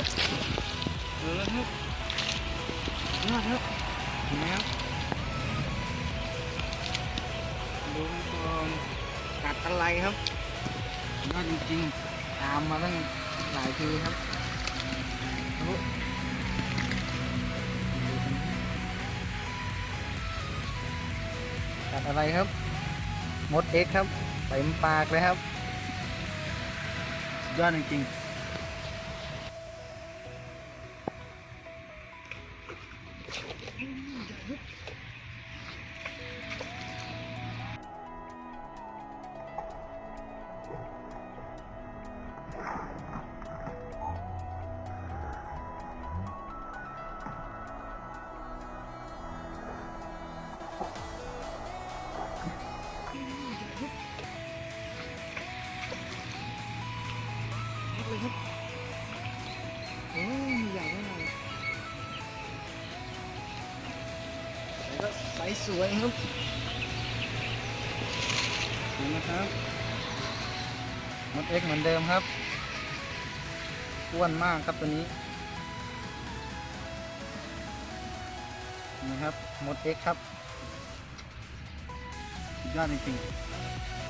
ครับเออครับยอดครับเห็นไหมครับดูกองกัดอะไรครับยอดจริงๆตามมาตั้งหลายทีครับดูกัดอะไรครับมดเอ็กครับเต็มปากเลยครับยอดจริงๆเลยครับโอ้ยใหญ่มากเลยแล้วก็ไซส์สวยครับเห็นไหมครับมดเอ็กเหมือนเดิมครับอ้วนมากครับตัวนี้นี่ครับมดเอ็กครับยอดจริงๆ